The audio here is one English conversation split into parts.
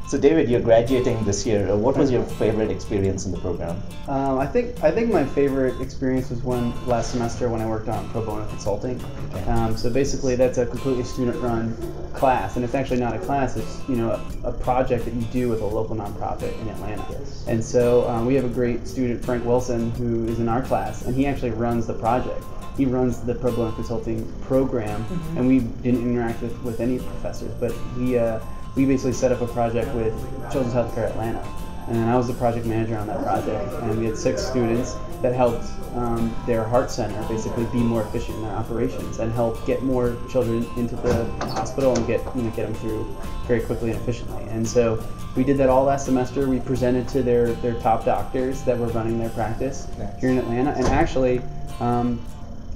So David, you're graduating this year. What was your favorite experience in the program? I think my favorite experience was last semester when I worked on pro bono consulting. Okay. So basically, that's a completely student-run class, and it's actually not a class. It's a project that you do with a local nonprofit in Atlanta. Yes. And so we have a great student, Frank Wilson, who is in our class, and he actually runs the project. He runs the pro bono consulting program, and we didn't interact with any professors, but we basically set up a project with Children's Healthcare Atlanta, and I was the project manager on that project, and we had 6 students that helped their heart center basically be more efficient in their operations and help get more children into the hospital and get them through very quickly and efficiently. And so we did that all last semester. We presented to their top doctors that were running their practice here in Atlanta, and actually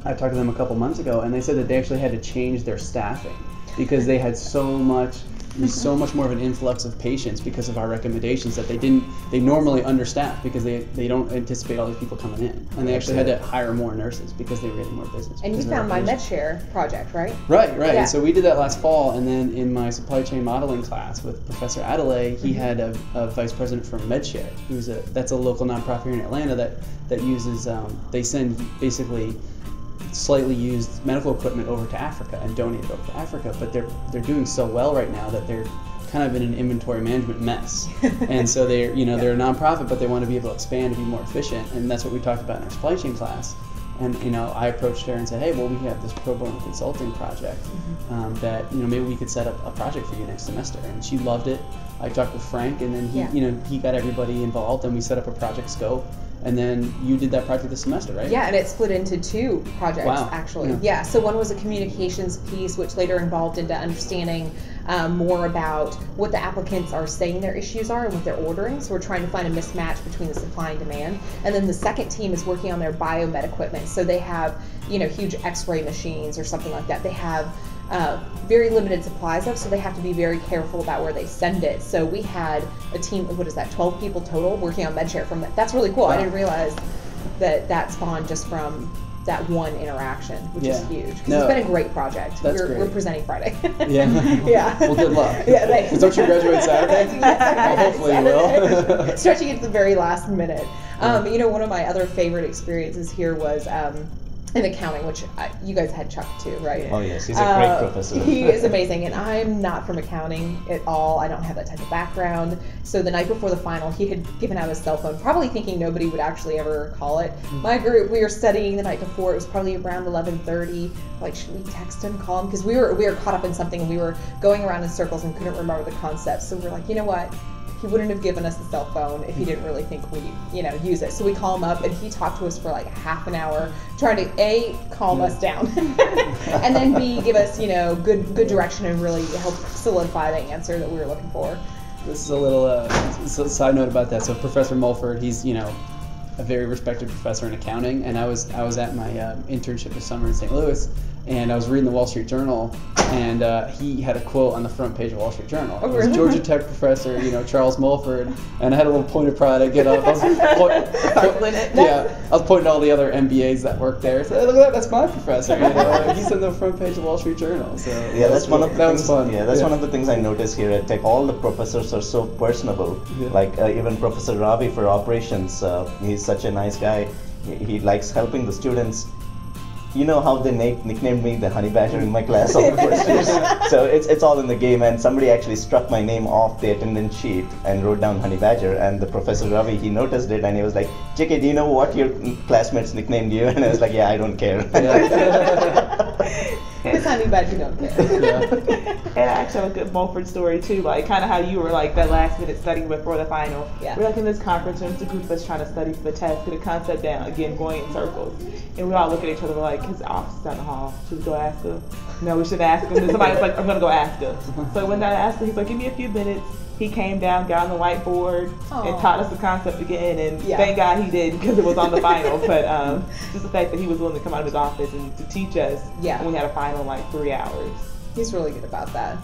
I talked to them a couple months ago, and they said that they actually had to change their staffing because they had so much more of an influx of patients because of our recommendations that they normally understaff because they don't anticipate all these people coming in, and they actually had to hire more nurses because they were getting more business. And you found my MedShare project, right? Right. Yeah. And so we did that last fall, and then in my supply chain modeling class with Professor Adelaide, he had a vice president from MedShare, that's a local nonprofit here in Atlanta that uses they send basically slightly used medical equipment over to Africa and donate it over to Africa, but they're doing so well right now that they're kind of in an inventory management mess. And so they're a nonprofit, but they want to be able to expand and be more efficient, and that's what we talked about in our supply chain class. And I approached her and said, hey, well, we have this pro bono consulting project that maybe we could set up a project for you next semester. And she loved it. I talked with Frank, and then he got everybody involved, and we set up a project scope. And then you did that project this semester, right? Yeah, and it split into 2 projects, actually. Yeah, so one was a communications piece, which later evolved into understanding more about what the applicants are saying their issues are and what they're ordering. So we're trying to find a mismatch between the supply and demand. And then the second team is working on their biomed equipment. So they have, huge X-ray machines or something like that. They have very limited supplies of, so they have to be very careful about where they send it. So we had a team of, 12 people total working on MedShare from that. That's really cool. Wow. I didn't realize that spawned just from that one interaction, which is huge. Because it's been a great project. We're presenting Friday. Yeah. Well, good luck. Yeah, thanks. Don't you graduate Saturday? Well, hopefully you will. Stretching it to the very last minute. One of my other favorite experiences here was in accounting, which you guys had Chuck too, right? Oh yes, he's a great professor. He is amazing, and I'm not from accounting at all. I don't have that type of background. So the night before the final, he had given out his cell phone, probably thinking nobody would actually ever call it. My group, we were studying the night before. It was probably around 11:30. Like, should we text him, call him? Because we were caught up in something, and we were going around in circles and couldn't remember the concepts. So we were like, you know what? He wouldn't have given us the cell phone if he didn't really think we, use it. So we call him up, and he talked to us for like half an hour, trying to A, calm us down, and then B, give us, good direction and really help solidify the answer that we were looking for. This is a little side note about that. So Professor Mulford, he's a very respected professor in accounting, and I was at my internship this summer in St. Louis, and I was reading the Wall Street Journal, and he had a quote on the front page of Wall Street Journal. Oh, it was really? Georgia Tech professor, Charles Mulford, and I had a little point of pride. I was pointing to all the other MBAs that work there. So, hey, look at that, that's my professor. He's on the front page of Wall Street Journal. So yeah, that's one of the things. Was fun. Yeah, that's one of the things I noticed here at Tech. All the professors are so personable. Yeah. Like even Professor Ravi for operations, he's such a nice guy. He likes helping the students. You know how they nicknamed me the honey badger in my class all the first years. So it's all in the game, and somebody actually struck my name off the attendance sheet and wrote down honey badger, and the Professor Ravi, he noticed it, and he was like, JK, do you know what your classmates nicknamed you? And I was like, yeah, I don't care. It's honey badger, don't care. And I actually have a good Mulford story too, like kind of how you were like that last minute studying before the final. Yeah. We're like in this conference room, it's a group that's trying to study for the test, get a concept down, again going in circles. And we all look at each other, we're like, his office is down the hall, should we go ask him? No, we should ask him. Then somebody was like, I'm gonna go ask him. So when I asked him, he's like, give me a few minutes. He came down, got on the whiteboard, and taught us the concept again, and thank God he did, because it was on the final. But just the fact that he was willing to come out of his office and to teach us, and we had a final in like 3 hours. He's really good about that.